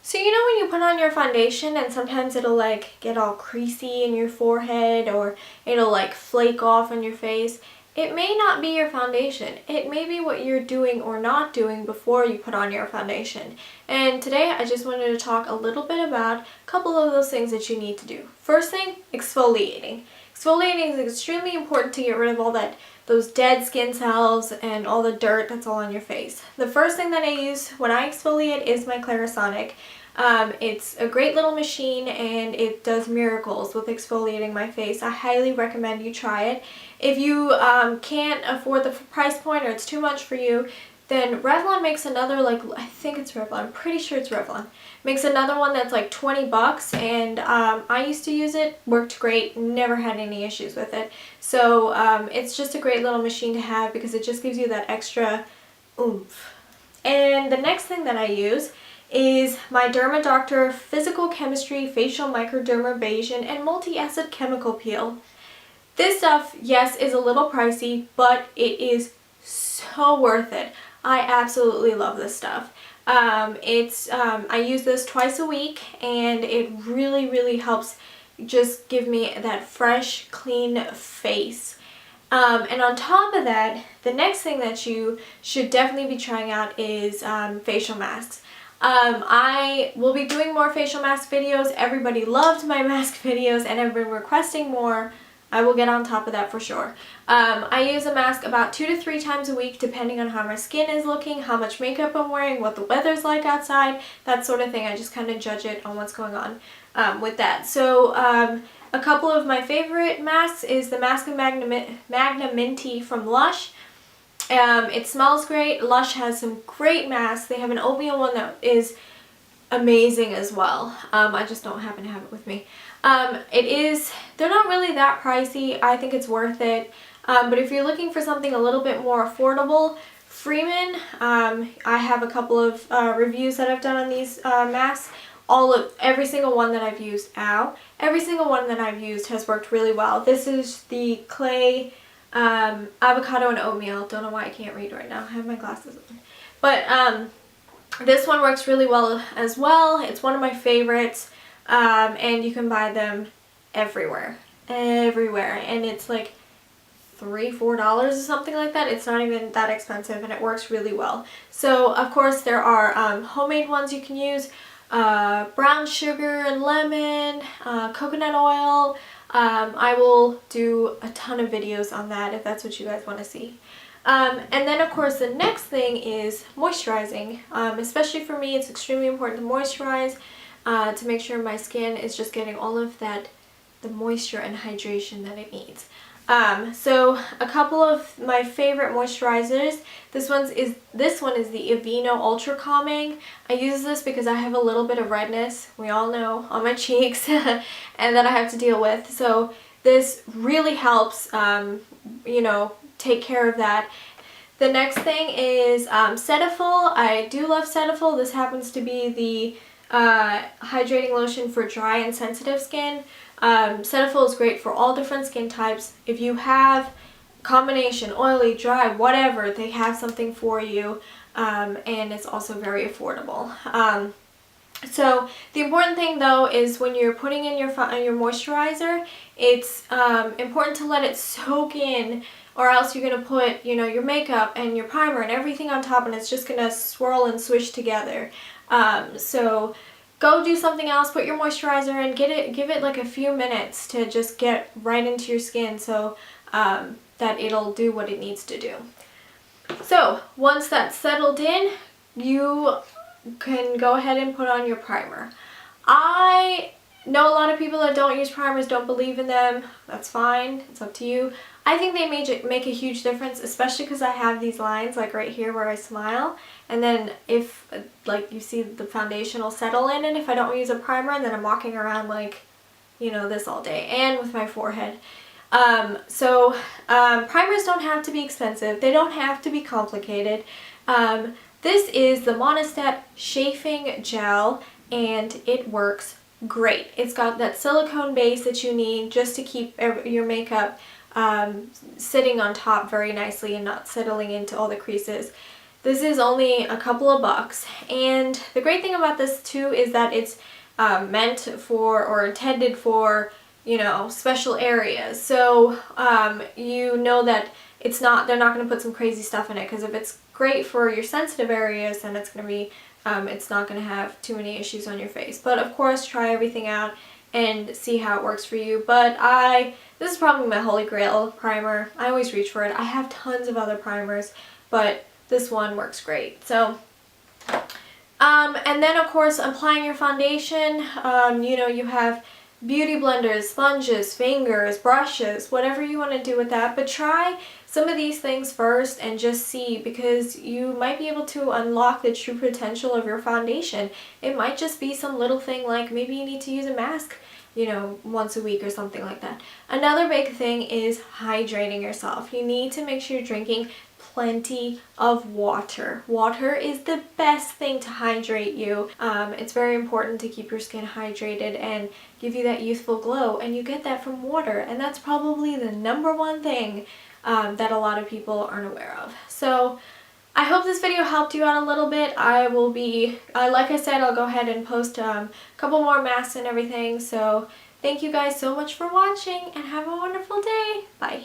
So you know when you put on your foundation and sometimes it'll like get all creasy in your forehead or it'll like flake off on your face? It may not be your foundation. It may be what you're doing or not doing before you put on your foundation. And today I just wanted to talk a little bit about a couple of those things that you need to do. First thing, exfoliating. Exfoliating is extremely important to get rid of all those dead skin cells and all the dirt that's all on your face. The first thing that I use when I exfoliate is my Clarasonic. It's a great little machine and it does miracles with exfoliating my face. I highly recommend you try it. If you can't afford the price point or it's too much for you, then Revlon makes another, I think it's Revlon, I'm pretty sure it's Revlon, makes another one that's like 20 bucks, and I used to use it, worked great, never had any issues with it. So it's just a great little machine to have because it just gives you that extra oomph. And the next thing that I use is my DermaDoctor Physical Chemistry Facial Microdermabrasion and Multi-Acid Chemical Peel. This stuff, yes, is a little pricey, but it is so worth it. I absolutely love this stuff. I use this twice a week and it really helps just give me that fresh, clean face. And on top of that, the next thing that you should definitely be trying out is facial masks. I will be doing more facial mask videos. Everybody loved my mask videos and have been requesting more. I will get on top of that for sure. I use a mask about 2 to 3 times a week depending on how my skin is looking, how much makeup I'm wearing, what the weather's like outside, that sort of thing. I just kind of judge it on what's going on with that. So a couple of my favorite masks is the Mask of Magnaminty from Lush. It smells great. Lush has some great masks. They have an oatmeal one that is amazing as well. I just don't happen to have it with me. They're not really that pricey. I think it's worth it. But if you're looking for something a little bit more affordable, Freeman, I have a couple of reviews that I've done on these masks. Every single one that I've used, every single one that I've used has worked really well. This is the clay, avocado and oatmeal. Don't know why I can't read right now. I have my glasses on. But this one works really well as well. It's one of my favorites. And you can buy them everywhere, and it's like $3-4 or something like that. It's not even that expensive and it works really well. So of course there are homemade ones you can use, brown sugar and lemon, coconut oil. I will do a ton of videos on that if that's what you guys want to see. And then of course the next thing is moisturizing. Especially for me, it's extremely important to moisturize. To make sure my skin is just getting all of the moisture and hydration that it needs. So a couple of my favorite moisturizers. This one is the Aveeno Ultra Calming. I use this because I have a little bit of redness, we all know, on my cheeks and that I have to deal with. So this really helps, take care of that. The next thing is cetaphil. I do love cetaphil. This happens to be the hydrating lotion for dry and sensitive skin. Cetaphil is great for all different skin types. If you have combination, oily, dry, whatever, they have something for you, and it's also very affordable. So the important thing though is when you're putting in your moisturizer, it's important to let it soak in, or else you're going to put your makeup and your primer and everything on top and it's just going to swirl and swish together. So go do something else, put your moisturizer in, give it like a few minutes to just get right into your skin so that it'll do what it needs to do. So once that's settled in, you can go ahead and put on your primer. I know a lot of people that don't use primers don't believe in them. That's fine, it's up to you. I think they make a huge difference, especially because I have these lines like right here where I smile, and then if you see the foundation will settle in, and if I don't use a primer, then I'm walking around like this all day, and with my forehead. So primers don't have to be expensive, they don't have to be complicated. This is the Monistat Chafing gel and it works great. It's got that silicone base that you need just to keep your makeup sitting on top very nicely and not settling into all the creases. This is only a couple of bucks, and the great thing about this too is that it's meant for or intended for, you know, special areas. So you know that it's not, they're not going to put some crazy stuff in it, because if it's great for your sensitive areas, then it's going to be, it's not going to have too many issues on your face. But of course, try everything out and see how it works for you. But this is probably my holy grail primer. I always reach for it. I have tons of other primers, but this one works great. So, and then of course, applying your foundation, you know, you have beauty blenders, sponges, fingers, brushes, whatever you want to do with that. But try some of these things first and just see, because you might be able to unlock the true potential of your foundation. It might just be some little thing like maybe you need to use a mask, you know, once a week or something like that. Another big thing is hydrating yourself. You need to make sure you're drinking plenty of water. Water is the best thing to hydrate you. It's very important to keep your skin hydrated and give you that youthful glow, and you get that from water, and that's probably the #1 thing that a lot of people aren't aware of. So I hope this video helped you out a little bit. I will be, like I said, I'll go ahead and post a couple more masks and everything. So thank you guys so much for watching, and have a wonderful day. Bye.